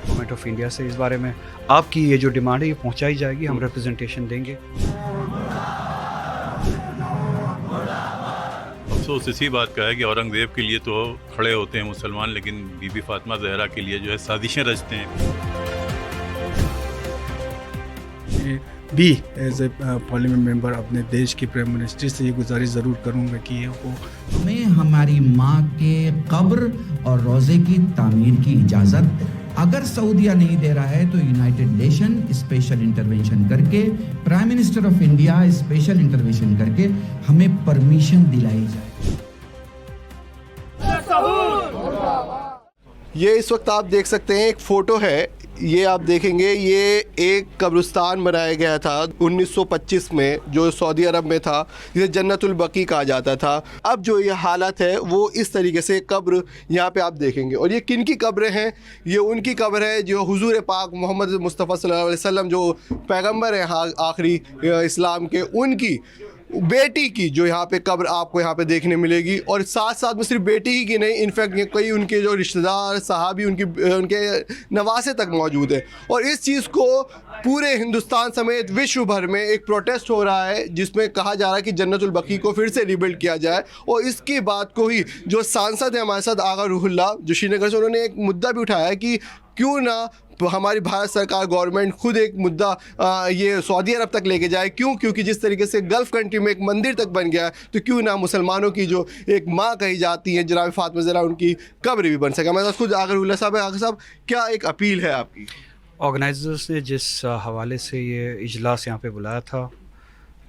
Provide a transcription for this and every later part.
Government of India से इस बारे में आपकी ये जो डिमांड है ये पहुंचाई जाएगी, हम रिप्रेजेंटेशन देंगे। अफसोस इसी बात का है कि औरंगज़ेब के लिए तो खड़े होते हैं मुसलमान, लेकिन बीबी फातिमा ज़हरा के लिए जो है साजिशें रचते हैं। भी एज ए पार्लियामेंट मेंबर अपने देश के प्राइम मिनिस्टर से ये गुजारिश ज़रूर करूँगा कि वो हमें हमारी माँ के कब्र और रोज़े की तामीर की इजाज़त अगर सऊदीया नहीं दे रहा है तो यूनाइटेड नेशन स्पेशल इंटरवेंशन करके, prime minister of India special intervention करके हमें परमिशन दिलाई जाए। ये इस वक्त आप देख सकते हैं एक फ़ोटो है, ये आप देखेंगे ये एक कब्रिस्तान बनाया गया था 1925 में जो सऊदी अरब में था, जिसे जन्नतुल बकी कहा जाता था। अब जो ये हालत है वो इस तरीके से कब्र यहाँ पे आप देखेंगे। और ये किन की कब्रें हैं? ये उनकी कब्र है जो हुजूर पाक मोहम्मद मुस्तफ़ा सल्लल्लाहु अलैहि वसल्लम जो पैगंबर हैं आखिरी इस्लाम के, उनकी बेटी की जो यहाँ पे कब्र आपको यहाँ पे देखने मिलेगी। और साथ साथ में सिर्फ बेटी ही की नहीं, इनफैक्ट कई उनके जो रिश्तेदार साहबी उनके नवासे तक मौजूद है। और इस चीज़ को पूरे हिंदुस्तान समेत विश्व भर में एक प्रोटेस्ट हो रहा है जिसमें कहा जा रहा है कि जन्नतुल बकी को फिर से रिबिल्ड किया जाए। और इसकी बात को ही जो सांसद हैं हमारे साथ आगा रूहुल्लाह जो श्रीनगर से, उन्होंने एक मुद्दा भी उठाया कि क्यों ना हमारी भारत सरकार गवर्नमेंट खुद एक मुद्दा ये सऊदी अरब तक लेके जाए। क्योंकि जिस तरीके से गल्फ़ कंट्री में एक मंदिर तक बन गया है, तो क्यों ना मुसलमानों की जो एक माँ कही जाती है जनाब फातिमा ज़हरा, उनकी कब्र भी बन सके। हमारे साथ खुद आगा रूहुल्लाह साहब है। आगा साहब, क्या एक अपील है आपकी? ऑर्गेनाइजर्स ने जिस हवाले से ये इजलास यहाँ पे बुलाया था,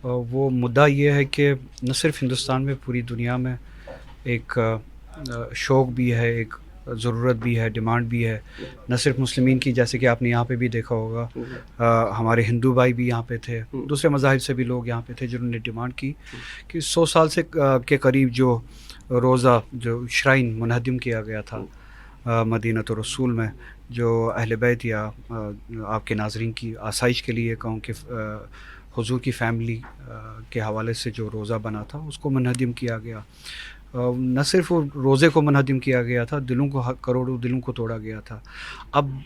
वो मुद्दा ये है कि न सिर्फ हिंदुस्तान में, पूरी दुनिया में एक शौक़ भी है, एक ज़रूरत भी है, डिमांड भी है, न सिर्फ मुस्लिमीन की, जैसे कि आपने यहाँ पे भी देखा होगा हमारे हिंदू भाई भी यहाँ पे थे, दूसरे मज़ाहिब से भी लोग यहाँ पे थे जिन्होंने डिमांड की कि 100 साल से के करीब जो रोज़ा जो श्राइन मुनहदिम किया गया था मदीना तो रसूल में, जो अहले बैत या आपके नाज़रीन की आसाइश के लिए कहूँ कि हुजूर की फ़ैमिली के हवाले से जो रोज़ा बना था उसको मुनहदिम किया गया। न सिर्फ वो रोज़े को मुनहदिम किया गया था, दिलों को, करोड़ों दिलों को तोड़ा गया था। अब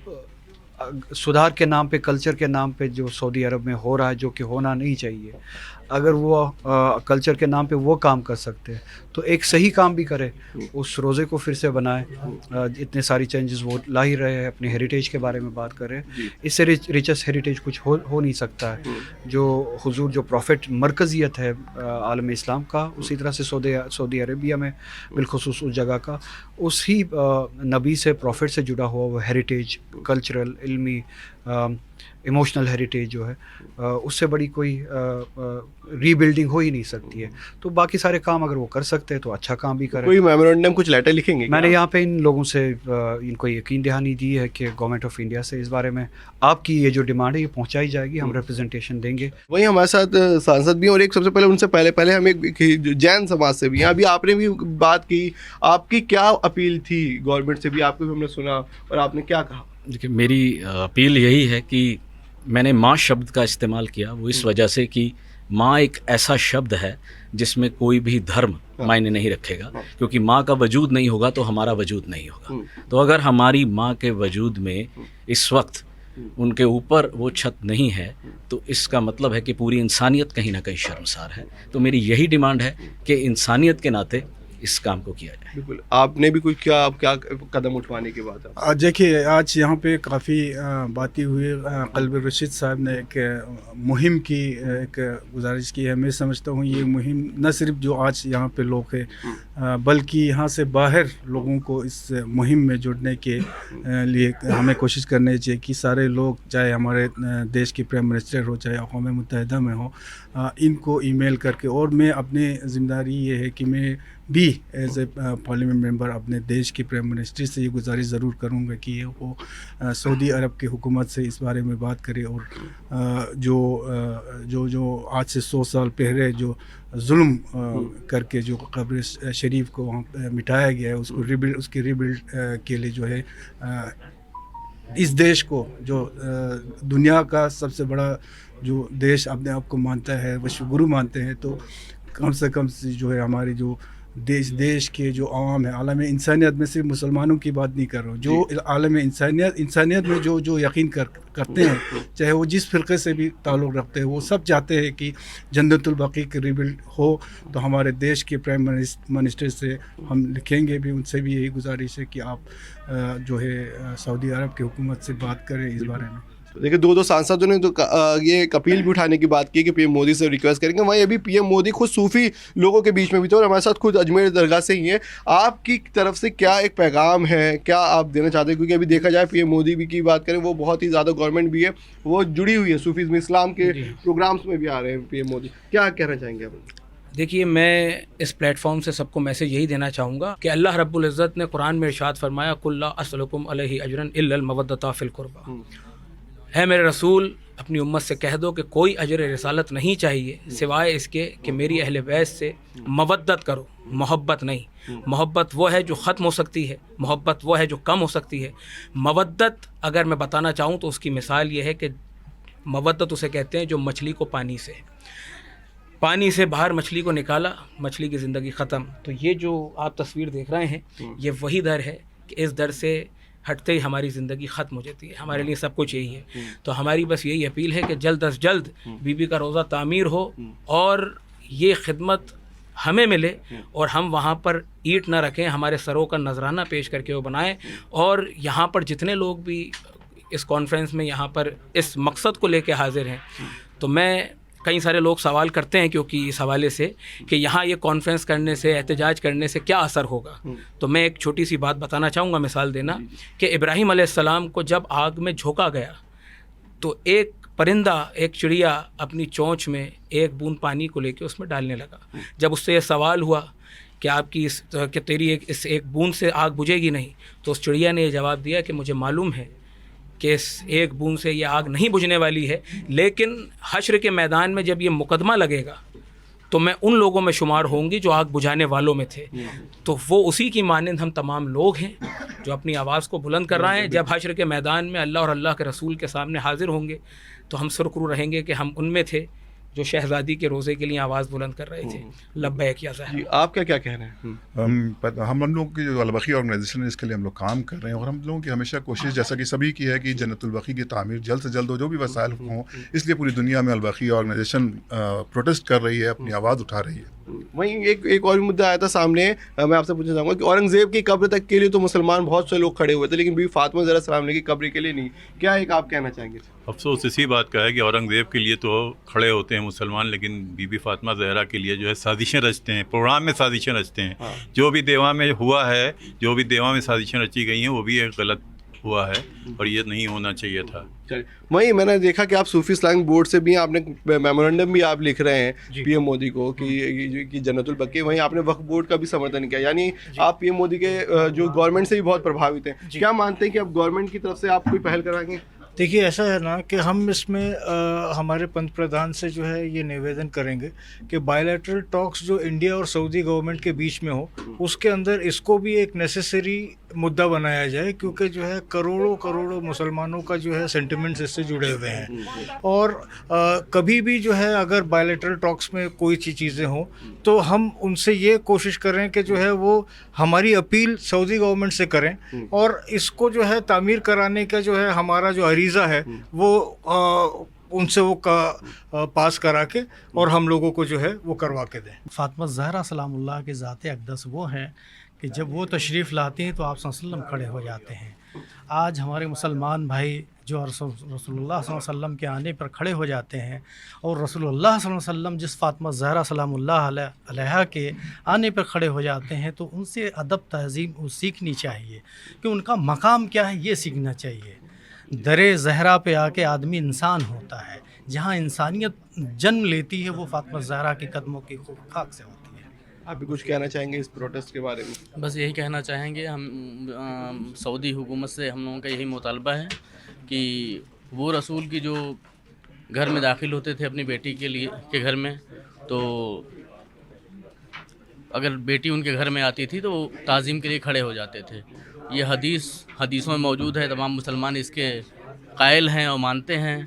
सुधार के नाम पे, कल्चर के नाम पे जो सऊदी अरब में हो रहा है, जो कि होना नहीं चाहिए, अगर वो कल्चर के नाम पे वो काम कर सकते हैं तो एक सही काम भी करे, उस रोज़े को फिर से बनाए। इतने सारी चेंजेस वो ला ही रहे हैं, अपने हेरिटेज के बारे में बात कर रहे हैं। इससे रिचेस्ट हेरिटेज कुछ हो नहीं सकता है। जो हुजूर जो प्रॉफिट मरकज़ियत है आलम इस्लाम का, उसी तरह से सऊदी अरेबिया में बिलखुसूस उस जगह का उसी नबी से, प्रॉफिट से जुड़ा हुआ वो हेरिटेज, कल्चरल, इल्मी, इमोशनल हेरिटेज जो है, उससे बड़ी कोई रीबिल्डिंग हो ही नहीं सकती है। तो बाकी सारे काम अगर वो कर सकते हैं तो अच्छा काम भी करें। कोई मेमोरेंडम, कुछ लेटर लिखेंगे? मैंने यहाँ पे इन लोगों से इनको यकीन दहानी दी है कि गवर्नमेंट ऑफ इंडिया से इस बारे में आपकी ये जो डिमांड है ये पहुँचाई जाएगी, हम रिप्रेजेंटेशन देंगे। वही हमारे साथ सांसद भी, और एक सबसे पहले उनसे पहले हम एक जैन समाज से भी हैं। अभी आपने भी बात की, आपकी क्या अपील थी गवर्नमेंट से भी? आपको भी हमने सुना और आपने क्या कहा? देखिए, मेरी अपील यही है कि मैंने माँ शब्द का इस्तेमाल किया, वो इस वजह से कि माँ एक ऐसा शब्द है जिसमें कोई भी धर्म मायने नहीं रखेगा, क्योंकि माँ का वजूद नहीं होगा तो हमारा वजूद नहीं होगा। तो अगर हमारी माँ के वजूद में इस वक्त उनके ऊपर वो छत नहीं है तो इसका मतलब है कि पूरी इंसानियत कहीं ना कहीं शर्मसार है। तो मेरी यही डिमांड है कि इंसानियत के नाते इस काम को किया जाए। बिल्कुल। आपने भी कुछ क्या कदम उठवाने के बाद? देखिए, आज यहाँ पे काफ़ी बातें हुई। क़ल्ब रशीद साहब ने एक मुहिम की एक गुजारिश की है। मैं समझता हूँ ये मुहिम न सिर्फ जो आज यहाँ पे लोग हैं बल्कि यहाँ से बाहर लोगों को इस मुहिम में जुड़ने के लिए हमें कोशिश करनी चाहिए कि सारे लोग, चाहे हमारे देश के प्राइम मिनिस्टर हो, चाहे अक़वाम मुत्तहिदा में हो, इनको ईमेल करके, और मैं अपनी ज़िम्मेदारी ये है कि मैं भी एज ए पार्लियामेंट मेंबर अपने देश के प्राइम मिनिस्टर से ये गुजारिश ज़रूर करूँगा कि वो सऊदी अरब की हुकूमत से इस बारे में बात करे और जो आज से 100 साल पहले जो जुल्म करके जो कब्र शरीफ को वहाँ मिटाया गया है, उसको उसकी रिबिल्ड के लिए जो है इस देश को, जो दुनिया का सबसे बड़ा जो देश अपने आप को मानता है, विश्व गुरु मानते हैं, तो कम से कम जो है हमारी जो देश के जो आवाम है, आलम इंसानियत में सिर्फ मुसलमानों की बात नहीं कर रहा हूँ, जो आलम इंसानियत में जो यकीन करते हैं, चाहे वो जिस फ़िरक़े से भी ताल्लुक़ रखते हैं, वो सब चाहते हैं कि जन्नतुल बकी की रिबिल्ड हो। तो हमारे देश के प्राइम मिनिस्टर से हम लिखेंगे भी, उनसे भी यही गुजारिश है कि आप जो है सऊदी अरब की हुकूमत से बात करें इस बारे में। देखिए दो सांसदों ने तो ये एक अपील भी उठाने की बात की कि पीएम मोदी से रिक्वेस्ट करेंगे। वहीं अभी पीएम मोदी खुद सूफ़ी लोगों के बीच में भी थे और हमारे साथ खुद अजमेर दरगाह से ही हैं। आपकी तरफ से क्या एक पैगाम है, क्या आप देना चाहते हैं? क्योंकि अभी देखा जाए पीएम मोदी भी की बात करें, वो बहुत ही ज़्यादा गवर्नमेंट भी है, वो जुड़ी हुई है सूफीज़्म, इस्लाम के प्रोग्राम्स में भी आ रहे हैं पीएम मोदी। क्या कहना चाहेंगे आप? देखिए, मैं इस प्लेटफॉर्म से सबको मैसेज यही देना चाहूँगा कि अल्लाह रब्बुल इज़्ज़त ने कुरान में इरशाद फरमाया, कुल ला अस्अलुकुम अलैहि अजरन इल्लल मवद्दता फिल कुर्बा। है मेरे रसूल, अपनी उम्मत से कह दो कि कोई अजर रिसालत नहीं चाहिए सिवाय इसके कि मेरी अहले बैत से मवद्दत करो, मोहब्बत नहीं। मोहब्बत वो है जो ख़त्म हो सकती है, मोहब्बत वो है जो कम हो सकती है। मवद्दत अगर मैं बताना चाहूँ तो उसकी मिसाल ये है कि मवद्दत उसे कहते हैं जो मछली को पानी से बाहर मछली को निकाला, मछली की ज़िंदगी ख़त्म। तो ये जो आप तस्वीर देख रहे हैं, ये वही दर है कि इस दर से हटते ही हमारी ज़िंदगी ख़त्म हो जाती है। हमारे लिए सब कुछ यही है। तो हमारी बस यही अपील है कि जल्द अज जल्द बीबी का रोज़ा तामीर हो और ये खिदमत हमें मिले और हम वहाँ पर ईंट ना रखें, हमारे सरों का नजराना पेश करके वो बनाएं। और यहाँ पर जितने लोग भी इस कॉन्फ्रेंस में यहाँ पर इस मकसद को लेके हाजिर हैं, तो मैं कई सारे लोग सवाल करते हैं क्योंकि इस हवाले से कि यहाँ ये कॉन्फ्रेंस करने से, एहतजाज करने से क्या असर होगा। तो मैं एक छोटी सी बात बताना चाहूँगा, मिसाल देना कि इब्राहीम अलैहिस्सलाम को जब आग में झोंका गया तो एक परिंदा, एक चिड़िया अपनी चोंच में एक बूंद पानी को लेके उसमें डालने लगा। जब उससे ये सवाल हुआ कि तेरी इस एक बूंद से आग बुझेगी नहीं, तो उस चिड़िया ने ये जवाब दिया कि मुझे मालूम है कि इस एक बूंद से ये आग नहीं बुझने वाली है, लेकिन हश्र के मैदान में जब ये मुकदमा लगेगा तो मैं उन लोगों में शुमार होंगी जो आग बुझाने वालों में थे। तो वो उसी की मानंद हम तमाम लोग हैं जो अपनी आवाज़ को बुलंद कर रहे हैं। जब हश्र के मैदान में अल्लाह और अल्लाह के रसूल के सामने हाजिर होंगे तो हम सुरखरू रहेंगे कि हम उनमें थे जो शहज़ादी के रोज़े के लिए आवाज़ बुलंद कर रहे थे। लब्बैक या ज़ाहिर। आपका क्या कहना है? हम लोग की जो अल-बकी ऑर्गेनाइजेशन है, इसके लिए हम लोग काम कर रहे हैं और हम लोगों की हमेशा कोशिश, जैसा कि सभी की है, कि जन्नतुल बकी की तामीर जल्द से जल्द हो, जो भी वसाइल हों। इसलिए पूरी दुनिया में अल-बकी ऑर्गेनाइजेशन प्रोटेस्ट कर रही है, अपनी आवाज़ उठा रही है। वहीं एक और भी मुद्दा आया था सामने, मैं आपसे पूछना चाहूँगा कि औरंगज़ेब की कब्र तक के लिए तो मुसलमान बहुत से लोग खड़े हुए थे, लेकिन बीबी फातिमा ज़हरा सलाम की कब्र के लिए नहीं। क्या एक आप कहना चाहेंगे? अफसोस इसी बात का है कि औरंगज़ेब के लिए तो खड़े होते हैं मुसलमान, लेकिन बीबी फातिमा ज़हरा के लिए जो है साजिशें रचते हैं, प्रोग्राम में साजिशें रचते हैं। जो भी देवा में हुआ है, जो भी देवा में साजिशें रची गई हैं, वो भी एक गलत हुआ है और ये नहीं होना चाहिए था। वहीं मैंने देखा कि आप सूफी इस्लामिक बोर्ड से भी आपने मेमोरेंडम भी आप लिख रहे हैं पीएम मोदी को कि जन्नतुल बकी। वहीं आपने वक्फ बोर्ड का भी समर्थन किया, यानी आप पीएम मोदी के जो गवर्नमेंट से भी बहुत प्रभावित हैं। क्या मानते हैं कि अब गवर्नमेंट की तरफ से आप कोई पहल कराएंगे? देखिए, ऐसा है ना कि हम इसमें हमारे पंत प्रधान से जो है ये निवेदन करेंगे कि बायलैटरल टॉक्स जो इंडिया और सऊदी गवर्नमेंट के बीच में हो, उसके अंदर इसको भी एक नेसेसरी मुद्दा बनाया जाए, क्योंकि जो है करोड़ों मुसलमानों का जो है सेंटिमेंट्स इससे जुड़े हुए हैं। और कभी भी जो है अगर बायलैटरल टॉक्स में कोई चीज़ें हों तो हम उनसे ये कोशिश करें कि जो है वो हमारी अपील सऊदी गवर्नमेंट से करें और इसको जो है तामीर कराने का जो है हमारा जो अरीज़ा है वो उनसे वो पास करा के और हम लोगों को जो है वो करवा के दें। फातिमा ज़हरा सलामुल्लाह के ज़ात अक़दस वो हैं कि जब वो तशरीफ़ लाती हैं तो आप सल्लल्लाहु अलैहि वसल्लम खड़े हो जाते हैं। आज हमारे मुसलमान भाई जो रसूलुल्लाह सल्लल्लाहु अलैहि वसल्लम के आने पर खड़े हो जाते हैं और रसूलुल्लाह सल्लल्लाहु अलैहि वसल्लम जिस फातिमा ज़हरा सलामुल्लाह अलैहा के आने पर खड़े हो जाते हैं तो उनसे अदब तहज़ीब सीखनी चाहिए कि उनका मकाम क्या है, ये सीखना चाहिए। दरे ज़हरा पे आके आदमी इंसान होता है, जहाँ इंसानियत जन्म लेती है वो फातिमा ज़हरा के कदमों की खाक से होती है। आप भी कुछ कहना चाहेंगे इस प्रोटेस्ट के बारे में? बस यही कहना चाहेंगे, हम सऊदी हुकूमत से हम लोगों का यही मुतालबा है कि वो रसूल की जो घर में दाखिल होते थे अपनी बेटी के घर में, तो अगर बेटी उनके घर में आती थी तो वो ताज़ीम के लिए खड़े हो जाते थे। ये हदीसों में मौजूद है, तमाम मुसलमान इसके कायल हैं और मानते हैं।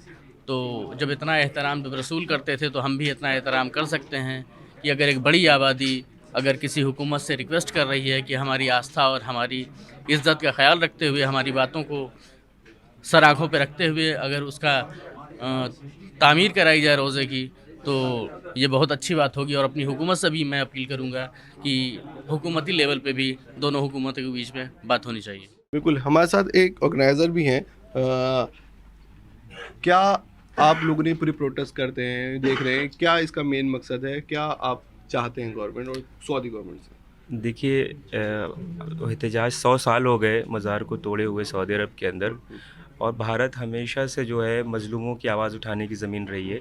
तो जब इतना एहतराम जब रसूल करते थे तो हम भी इतना एहतराम कर सकते हैं कि अगर एक बड़ी आबादी अगर किसी हुकूमत से रिक्वेस्ट कर रही है कि हमारी आस्था और हमारी इज़्ज़त का ख्याल रखते हुए, हमारी बातों को सर आँखों पे रखते हुए अगर उसका तामीर कराई जाए रोज़े की, तो ये बहुत अच्छी बात होगी। और अपनी हुकूमत से भी मैं अपील करूँगा कि हुकूमती लेवल पे भी दोनों हुकूमतों के बीच में बात होनी चाहिए। बिल्कुल, हमारे साथ एक ऑर्गेनाइज़र भी हैं। क्या आप लोगों ने पूरी प्रोटेस्ट करते हैं, देख रहे हैं, क्या इसका मेन मकसद है, क्या आप चाहते हैं गवर्नमेंट और सऊदी गवर्नमेंट से? देखिए, एहतजाज 100 साल हो गए मज़ार को तोड़े हुए सऊदी अरब के अंदर, और भारत हमेशा से जो है मज़लूमों की आवाज़ उठाने की ज़मीन रही है।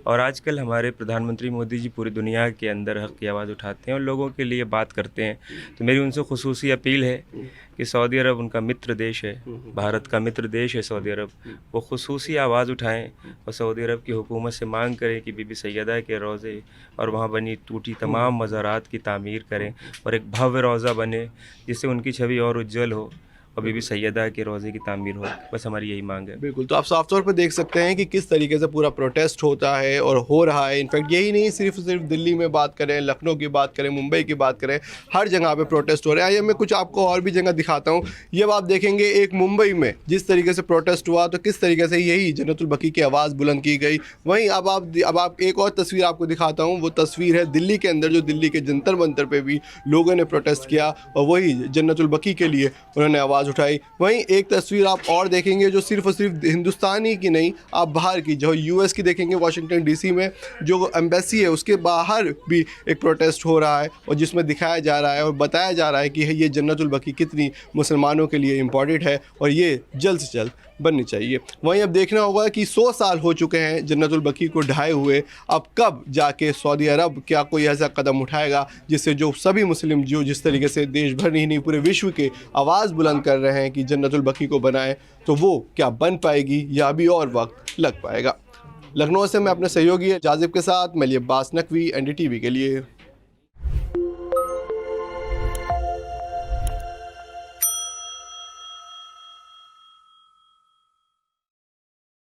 और आजकल हमारे प्रधानमंत्री मोदी जी पूरी दुनिया के अंदर हक़ की आवाज़ उठाते हैं और लोगों के लिए बात करते हैं। तो मेरी उनसे ख़ुसूसी अपील है कि सऊदी अरब उनका मित्र देश है, भारत का मित्र देश है सऊदी अरब, वो ख़ुसूसी आवाज़ उठाएं और सऊदी अरब की हुकूमत से मांग करें कि बीबी सैयदा के रोज़े और वहाँ बनी टूटी तमाम मज़ारात की तामीर करें और एक भव्य रोज़ा बने जिससे उनकी छवि और उज्जवल हो और बीबी सैयदा के रोज़े की तामीर हो। बस हमारी यही मांग है। बिल्कुल, तो आप साफ तौर पर देख सकते हैं कि किस तरीके से पूरा प्रोटेस्ट होता है और हो रहा है। इनफैक्ट यही नहीं, सिर्फ दिल्ली में बात करें, लखनऊ की बात करें, मुंबई की बात करें, हर जगह पे प्रोटेस्ट हो रहे हैं। आइए मैं कुछ आपको और भी जगह दिखाता हूँ। ये आप देखेंगे एक मुंबई में जिस तरीके से प्रोटेस्ट हुआ, तो किस तरीके से यही जन्नतुल बकी की आवाज़ बुलंद की गई। वहीं अब आप एक और तस्वीर आपको दिखाता हूँ। वो तस्वीर है दिल्ली के अंदर, जो दिल्ली के जंतर मंतर पर भी लोगों ने प्रोटेस्ट किया और वही जन्नतुल बकी के लिए उन्होंने आवाज़ उठाई। वहीं एक तस्वीर आप और देखेंगे जो सिर्फ और सिर्फ हिंदुस्तान ही की नहीं, आप बाहर की जो यूएस की देखेंगे, वाशिंगटन डीसी में जो एम्बेसी है उसके बाहर भी एक प्रोटेस्ट हो रहा है और जिसमें दिखाया जा रहा है और बताया जा रहा है कि ये जन्नतुल बकी कितनी मुसलमानों के लिए इम्पॉर्टेंट है और ये जल्द से जल्द बननी चाहिए। वहीं अब देखना होगा कि 100 साल हो चुके हैं जन्नतुल बकी को ढाए हुए, अब कब जाके सऊदी अरब क्या कोई ऐसा कदम उठाएगा जिससे जो सभी मुस्लिम जो जिस तरीके से देश भर नहीं पूरे विश्व के आवाज़ बुलंद कर रहे हैं कि जन्नतुल बकी को बनाए, तो वो क्या बन पाएगी या अभी और वक्त लग पाएगा। लखनऊ से मैं अपने सहयोगी जाजिब के साथ मैं अब्बास नकवी, NDTV के लिए।